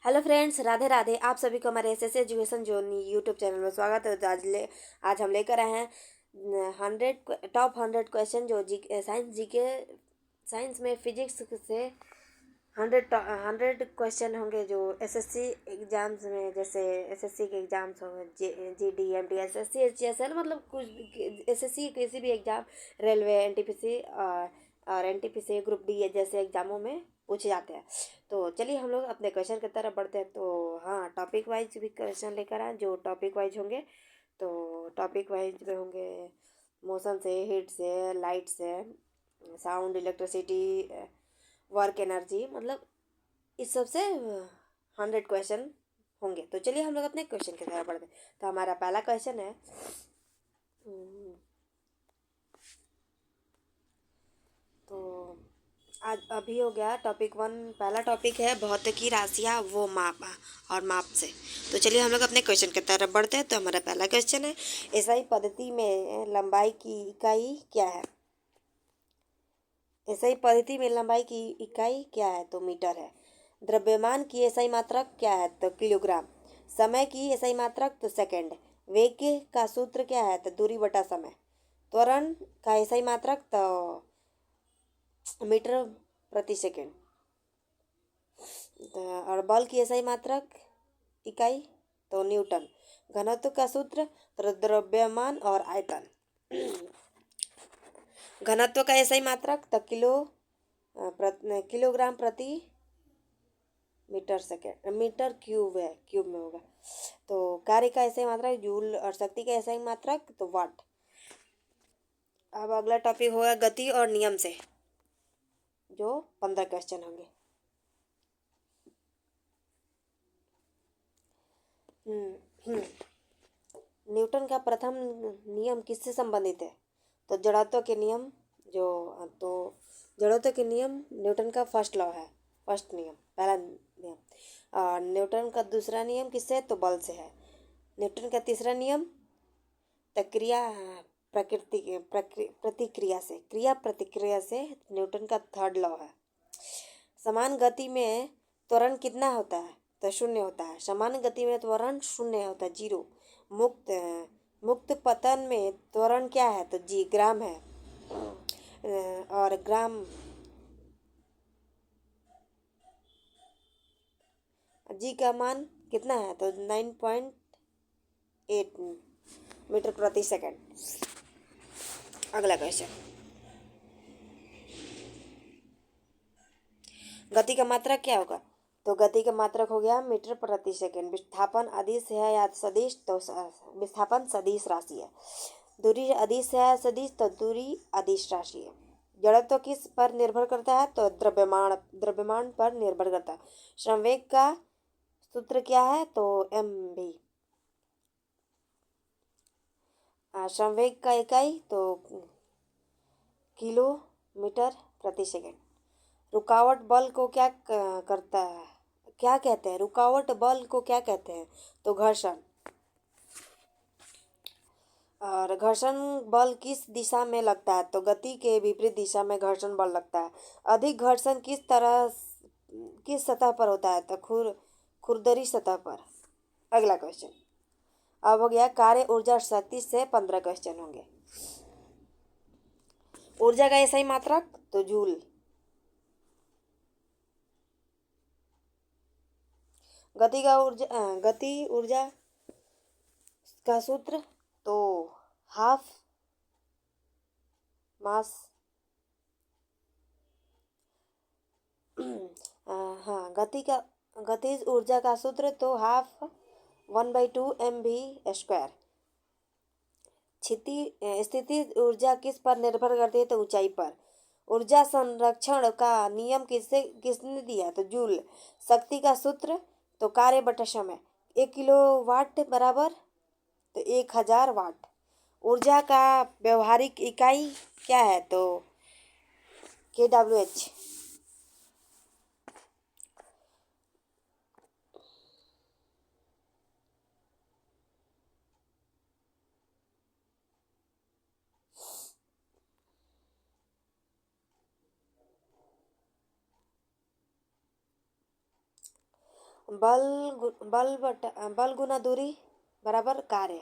Hello friends, Radhe Radhe. आप सभी को हमारे एस एजुकेशन जोनी यूट्यूब चैनल में स्वागत है। तो आज हम लेकर आए हैं 100 क्वेश्चन जो जी के साइंस में फिजिक्स से 100 क्वेश्चन होंगे जो एसएससी एग्जाम्स में, जैसे एसएससी के एग्जाम्स होंगे, जीडी एमडी एसएससी एचएसएल, मतलब कुछ एसएससी किसी भी एग्जाम, रेलवे एनटीपीसी और एनटीपीसी ग्रुप डी जैसे एग्जामों में पूछे जाते हैं। तो चलिए हम लोग अपने क्वेश्चन की तरफ बढ़ते हैं। तो हाँ, टॉपिक वाइज भी क्वेश्चन लेकर आए जो टॉपिक वाइज होंगे। तो टॉपिक वाइज में होंगे मोशन से, हीट से, लाइट से, साउंड, इलेक्ट्रिसिटी, वर्क एनर्जी, मतलब इस सब से 100 क्वेश्चन होंगे। तो चलिए हम लोग अपने क्वेश्चन की तरफ बढ़ते हैं। तो हमारा पहला क्वेश्चन है, तो आज अभी हो गया टॉपिक 1। पहला टॉपिक है भौतिकी, राशियाँ वो माप और माप से। तो चलिए हम लोग अपने क्वेश्चन की तरफ बढ़ते हैं। तो हमारा पहला क्वेश्चन है, एसआई पद्धति में लंबाई की इकाई क्या है? एसआई पद्धति में लंबाई की इकाई क्या है? तो मीटर है। द्रव्यमान की एसआई मात्रक क्या है? तो किलोग्राम। समय की एसआई मात्रक तो सेकंड। वेग का सूत्र क्या है? तो दूरी बटा समय। त्वरण का एसआई मात्रक तो मीटर प्रति सेकंड। और बल की एसआई मात्रक इकाई तो न्यूटन। घनत्व का सूत्र तो द्रव्यमान और आयतन। घनत्व का एसआई मात्रक तो किलोग्राम प्रति मीटर सेकेंड, मीटर क्यूब है, क्यूब में होगा। तो कार्य का एसआई मात्रक जूल और शक्ति का एसआई मात्रक तो वाट। अब अगला टॉपिक होगा गति और नियम से, जो 15 क्वेश्चन होंगे। न्यूटन का प्रथम नियम किससे संबंधित है? तो जड़त्व के नियम, जो तो जड़त्व के नियम न्यूटन का फर्स्ट लॉ है, फर्स्ट नियम, पहला नियम। और न्यूटन का दूसरा नियम किससे? तो बल से है। न्यूटन का तीसरा नियम तो प्रतिक्रिया से, क्रिया प्रतिक्रिया से न्यूटन का थर्ड लॉ है। समान गति में त्वरण कितना होता है? तो शून्य होता है। समान गति में त्वरण शून्य होता है, जीरो। मुक्त मुक्त पतन में त्वरण क्या है? तो जी ग्राम है। और ग्राम जी का मान कितना है? तो 9.8 मीटर प्रति सेकंड। अगला क्वेश्चन, गति का मात्रक क्या होगा? तो गति का मात्रक हो गया मीटर प्रति सेकंड। विस्थापन अदिश है या सदिश? तो विस्थापन सदिश राशि है। दूरी अदिश है या सदिश? तो दूरी अदिश राशि है। जड़त्व किस पर निर्भर करता है? तो द्रव्यमान पर निर्भर करता है। संवेग का सूत्र क्या है? तो एम भी। संवेग का इकाई तो किलोमीटर प्रति सेकंड। रुकावट बल को करता है, क्या कहते हैं? रुकावट बल को क्या कहते हैं? तो घर्षण। और घर्षण बल किस दिशा में लगता है? तो गति के विपरीत दिशा में घर्षण बल लगता है। अधिक घर्षण किस सतह पर होता है? तो खुरदरी सतह पर। अगला क्वेश्चन, अब हो गया कार्य, ऊर्जा और शक्ति से 15 क्वेश्चन होंगे। ऊर्जा का एसआई मात्रक तो जूल। गति ऊर्जा का सूत्र तो हाफ मास। हाँ, गतिज ऊर्जा का सूत्र तो हाफ 1/2 mv²। स्थिति ऊर्जा किस पर निर्भर करती है? तो ऊंचाई पर। ऊर्जा संरक्षण का नियम किसने दिया? तो जूल। शक्ति का सूत्र तो कार्य बटा समय। 1 किलोवाट बराबर तो 1000 वाट। ऊर्जा का व्यवहारिक इकाई क्या है? तो kWh। बल गुना दूरी बराबर कार्य।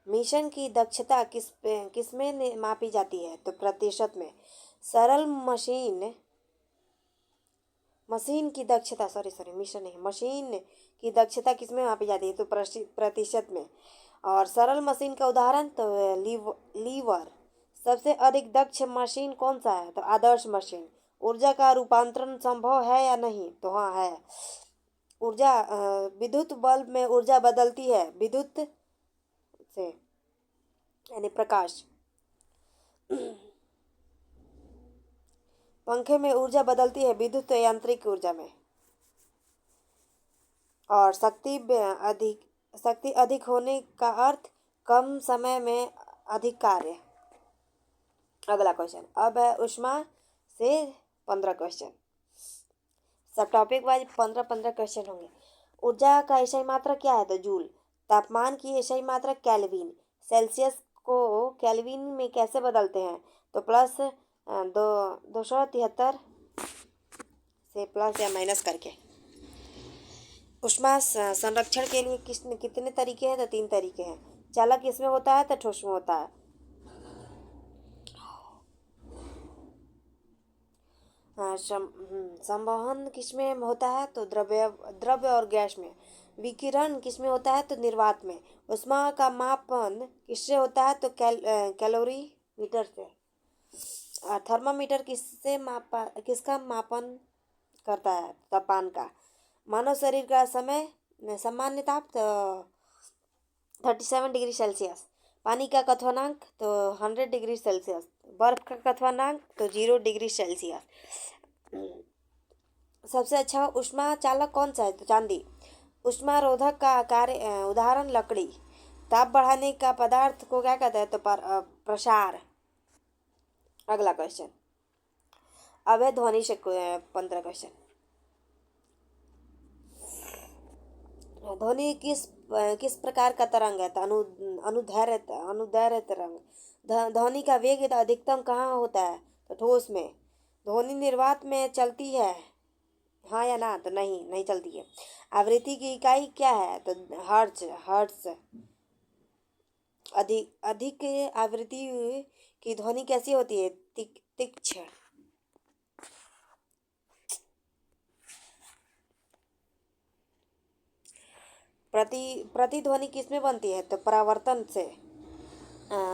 मिशन की दक्षता किसमें मापी जाती है? तो प्रतिशत में। सरल मशीन की दक्षता मिशन नहीं, मशीन की दक्षता किसमें मापी जाती है? तो प्रतिशत में। और सरल मशीन का उदाहरण तो लीवर। सबसे अधिक दक्ष मशीन कौन सा है? तो आदर्श मशीन। ऊर्जा का रूपांतरण संभव है या नहीं? तो हाँ है। ऊर्जा विद्युत बल्ब में ऊर्जा बदलती है विद्युत से, यानी प्रकाश। पंखे में ऊर्जा बदलती है विद्युत यांत्रिक ऊर्जा में। और शक्ति अधिक होने का अर्थ कम समय में अधिक कार्य। अगला क्वेश्चन अब है ऊष्मा से 15 क्वेश्चन। सब टॉपिक वाइज 15 क्वेश्चन होंगे। ऊर्जा का एसआई मात्रक क्या है? तो जूल। तापमान की एसआई मात्रक कैल्विन। सेल्सियस को कैल्विन में कैसे बदलते हैं? तो प्लस 273 से प्लस या माइनस करके। ऊष्मा संरक्षण के लिए कितने तरीके हैं? तो 3 तरीके हैं। चालक किसमें होता है? तो ठोस में होता है। संवहन किसमें होता है? तो द्रव्य और गैस में। विकिरण किसमें होता है? तो निर्वात में। ऊष्मा का मापन किससे होता है? तो कैलोरी मीटर से। थर्मामीटर किसका मापन करता है? तापमान का। मानव शरीर का समय सामान्य ताप तो 37 डिग्री सेल्सियस। पानी का क्वथनांक तो 100 डिग्री सेल्सियस। बर्फ का क्वथनांक तो 0 डिग्री सेल्सियस। सबसे अच्छा ऊष्मा चालक कौन सा है? तो चांदी। ऊष्मा रोधक का कार्य उदाहरण लकड़ी। ताप बढ़ाने का पदार्थ को क्या कहते हैं? तो प्रसार। अगला क्वेश्चन अब है ध्वनि से 15 क्वेश्चन। ध्वनि किस प्रकार का तरंग है? तो अनुदैर्घ्य तरंग। ध्वनि का वेग अधिकतम कहाँ होता है? तो ठोस में। ध्वनि निर्वात में चलती है, हाँ या ना? तो नहीं चलती है। आवृत्ति की इकाई क्या है? तो हर्ट्ज। अधिक आवृत्ति की ध्वनि कैसी होती है? तीक्ष्ण। प्रतिध्वनि किसमें बनती है? तो परावर्तन से।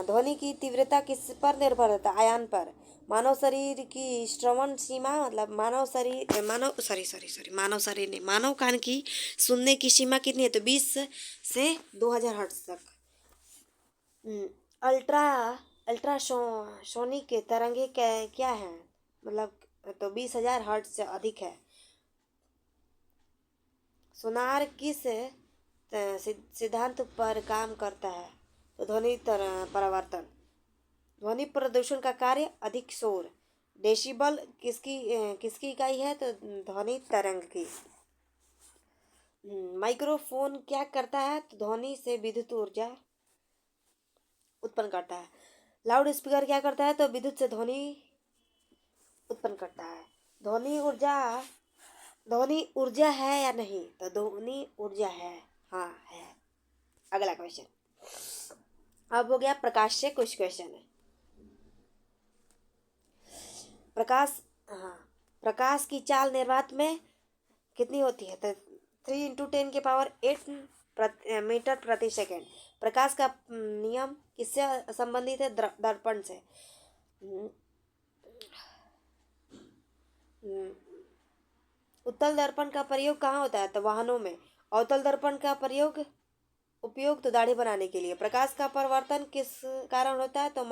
ध्वनि की तीव्रता किस पर निर्भर है? आयान पर। मानव शरीर की श्रवण सीमा मतलब मानव शरीर नहीं, मानव कान की सुनने की सीमा कितनी है? तो 20 से 2000 हर्ट्ज तक। अल्ट्रासोनिक तरंगे क्या है? मतलब तो 20,000 हर्ट्ज से अधिक है। सोनार किस सिद्धांत पर काम करता है? तो ध्वनि परावर्तन। ध्वनि प्रदूषण का कार्य अधिक शोर। डेसिबल किसकी इकाई है? तो ध्वनि तरंग की। माइक्रोफोन क्या करता है? तो ध्वनि से विद्युत ऊर्जा उत्पन्न करता है। लाउड स्पीकर क्या करता है? तो विद्युत से ध्वनि उत्पन्न करता है। ध्वनि ऊर्जा है या नहीं? तो ध्वनि ऊर्जा है, हाँ है। अगला क्वेश्चन अब हो गया प्रकाश से कुछ क्वेश्चन है। प्रकाश की चाल निर्वात में कितनी होती है? तो 3 × 10⁸ मीटर प्रति सेकेंड। प्रकाश का नियम किससे संबंधित है? दर्पण से। उत्तल दर्पण का प्रयोग कहाँ होता है? तो वाहनों में। अवतल दर्पण का उपयोग तो दाढ़ी बनाने के लिए। प्रकाश का परावर्तन किस कारण होता है? तो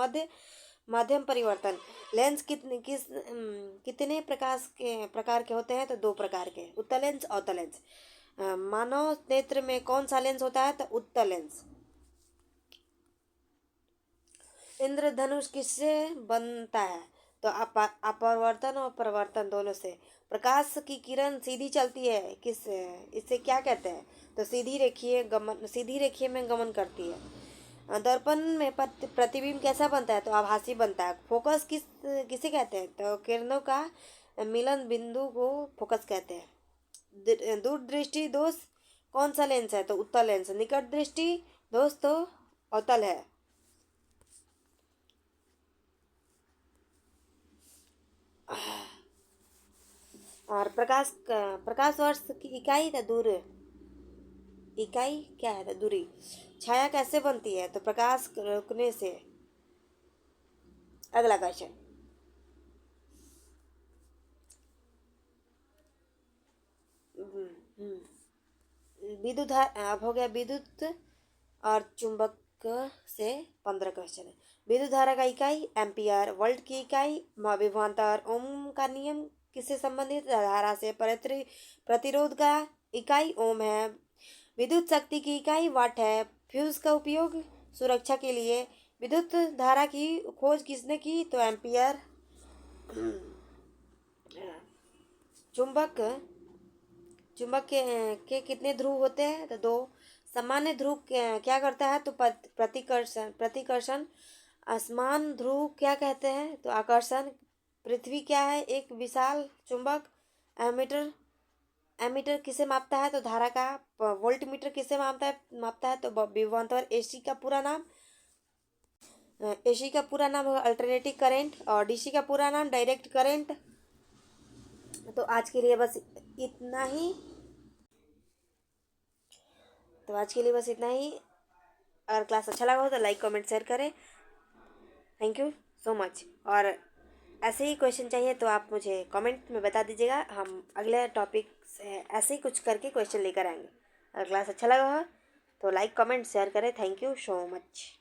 माध्यम परिवर्तन। लेंस कितने प्रकार के होते हैं? तो 2 प्रकार के, उत्तल लेंस अवतल लेंस। मानव नेत्र में कौन सा लेंस होता है? तो उत्तल लेंस। इंद्रधनुष किससे बनता है? तो अपवर्तन और परावर्तन दोनों से। प्रकाश की किरण सीधी चलती है इससे क्या कहते हैं? तो सीधी रेखीय में गमन करती है। दर्पण में प्रतिबिंब कैसा बनता है? तो आभासी बनता है। फोकस किसे कहते हैं? तो किरणों का मिलन बिंदु को फोकस कहते हैं। दूरदृष्टि दोष कौन सा लेंस है? तो उत्तल लेंस। निकट दृष्टि दोष तो अवतल है। और प्रकाश वर्ष की इकाई था दूर, इकाई क्या है? तो दूरी। छाया कैसे बनती है? तो प्रकाश रुकने से। अगला क्वेश्चन, विद्युत अब हो गया विद्युत और चुंबक से 15 क्वेश्चन है। विद्युत धारा का इकाई एम्पियर, वोल्ट की इकाई विभवांतर, ओम का नियम किससे संबंधित? धारा से। प्रतिरोध का इकाई ओम है। विद्युत शक्ति की इकाई वाट है। फ्यूज का उपयोग सुरक्षा के लिए। विद्युत धारा की खोज किसने की? तो एम्पियर। चुंबक चुंबक के कितने ध्रुव होते हैं? तो दो। सामान्य ध्रुव क्या करता है? तो प्रतिकर्षण। असमान ध्रुव क्या कहते हैं? तो आकर्षण। पृथ्वी क्या है? एक विशाल चुंबक। एमीटर एमीटर किसे मापता है? तो धारा का। वोल्टमीटर किसे मापता है? तो विभवांतर। एसी का पूरा नाम होगा अल्टरनेटिंग करंट, और डीसी का पूरा नाम डायरेक्ट करंट। तो आज के लिए बस इतना ही। अगर क्लास अच्छा लगा हो तो लाइक कमेंट शेयर करें। Thank you so much. और ऐसे ही क्वेश्चन चाहिए तो आप मुझे कमेंट में बता दीजिएगा, हम अगले टॉपिक से ऐसे ही कुछ करके क्वेश्चन लेकर आएंगे। अगर क्लास अच्छा लगा हो तो लाइक कमेंट शेयर करें। Thank you so much.